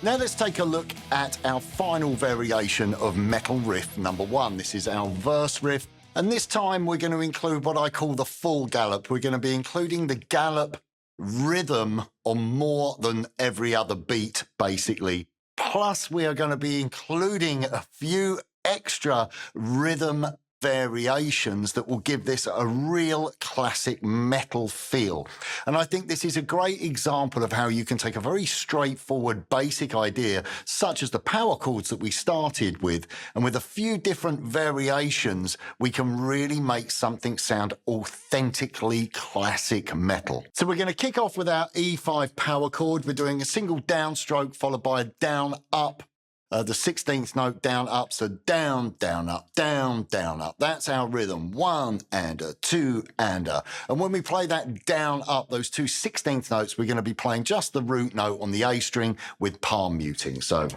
Now let's take a look at our final variation of metal riff number 1. This is our verse riff, and this time we're going to include what I call the full gallop. We're going to be including the gallop rhythm on more than every other beat, basically. Plus, we are going to be including a few extra rhythm variations that will give this a real classic metal feel. And I think this is a great example of how you can take a very straightforward basic idea, such as the power chords that we started with, and with a few different variations, we can really make something sound authentically classic metal. So we're going to kick off with our E5 power chord. We're doing a single downstroke followed by a down up. The 16th note down up, so down, down, up, down, down, up. That's our rhythm. 1 and a 2 and a. And when we play that down up, those two 16th notes, we're going to be playing just the root note on the A string with palm muting. So.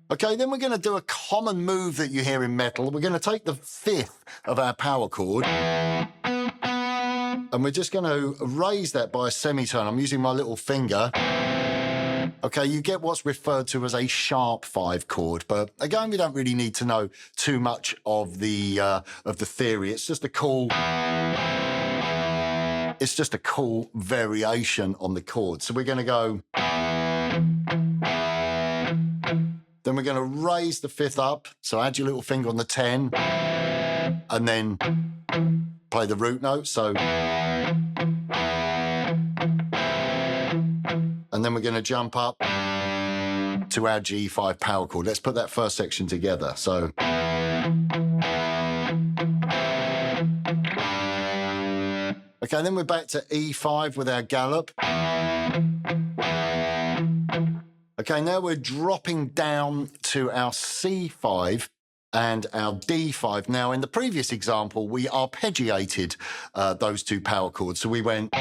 Okay, then we're going to do a common move that you hear in metal. We're going to take the 5th of our power chord, and we're just going to raise that by a semitone. I'm using my little finger. Okay, you get what's referred to as a sharp 5 chord, but again, we don't really need to know too much of the theory. It's just a cool variation on the chord. So we're going to go, then we're going to raise the 5th up. So add your little finger on the 10, and then play the root note. So. And then we're going to jump up to our G5 power chord. Let's put that first section together. So. Okay, then we're back to E5 with our gallop. Okay, now we're dropping down to our C5 and our D5. Now, in the previous example, we arpeggiated those two power chords. So we went.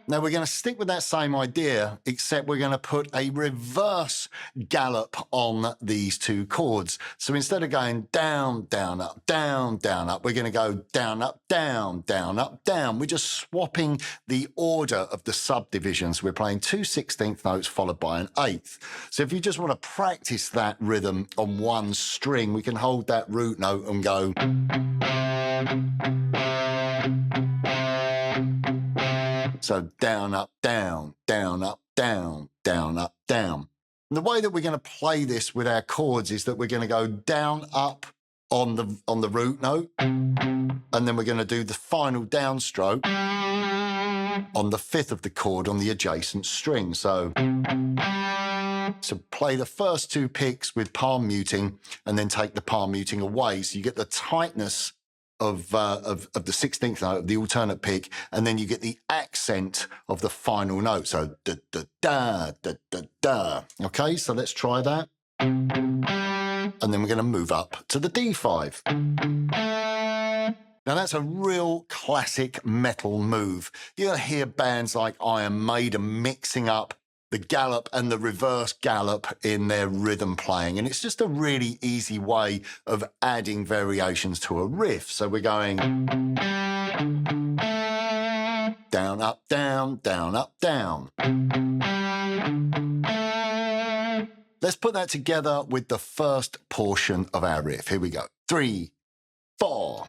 Now, we're going to stick with that same idea, except we're going to put a reverse gallop on these two chords. So instead of going down, down, up, down, down, up, we're going to go down, up, down, down, up, down. We're just swapping the order of the subdivisions. We're playing two 16th notes followed by an 8th. So if you just want to practice that rhythm on one string, we can hold that root note and go. So down, up, down, down, up, down, down, up, down. And the way that we're going to play this with our chords is that we're going to go down, up on the root note, and then we're going to do the final downstroke on the 5th of the chord on the adjacent string. So play the first two picks with palm muting, and then take the palm muting away, so you get the tightness of the 16th note of the alternate pick, and then you get the accent of the final note. So da da da da da da. Okay, so let's try that. And then we're going to move up to the D5. Now that's a real classic metal move. You'll hear bands like Iron Maiden mixing up the gallop and the reverse gallop in their rhythm playing. And it's just a really easy way of adding variations to a riff. So we're going down, up, down, down, up, down. Let's put that together with the first portion of our riff. Here we go. 3, 4.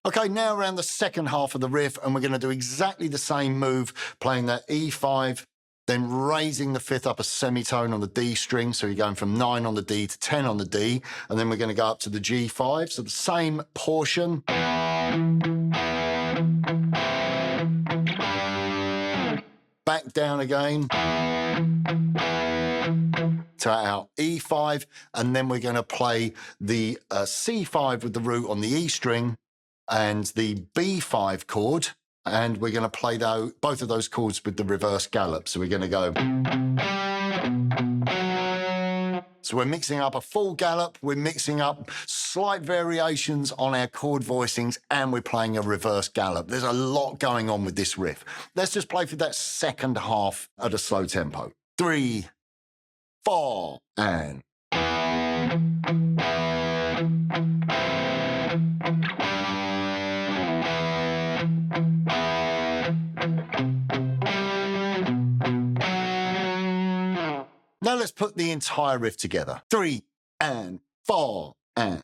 Okay, now around the second half of the riff, and we're going to do exactly the same move, playing that E5, then raising the 5th up a semitone on the D string. So you're going from 9 on the D to 10 on the D, and then we're going to go up to the G5. So the same portion. Back down again to our E5, and then we're going to play the C5 with the root on the E string, and the B5 chord, and we're going to play both of those chords with the reverse gallop. So we're going to go. So we're mixing up a full gallop, we're mixing up slight variations on our chord voicings, and we're playing a reverse gallop. There's a lot going on with this riff. Let's just play for that second half at a slow tempo. 3, 4, and. Now let's put the entire riff together. 3 and 4 and.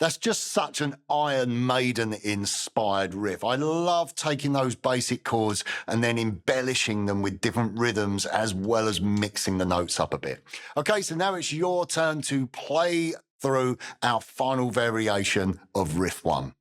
That's just such an Iron Maiden inspired riff. I love taking those basic chords and then embellishing them with different rhythms as well as mixing the notes up a bit. Okay, so now it's your turn to play through our final variation of riff 1.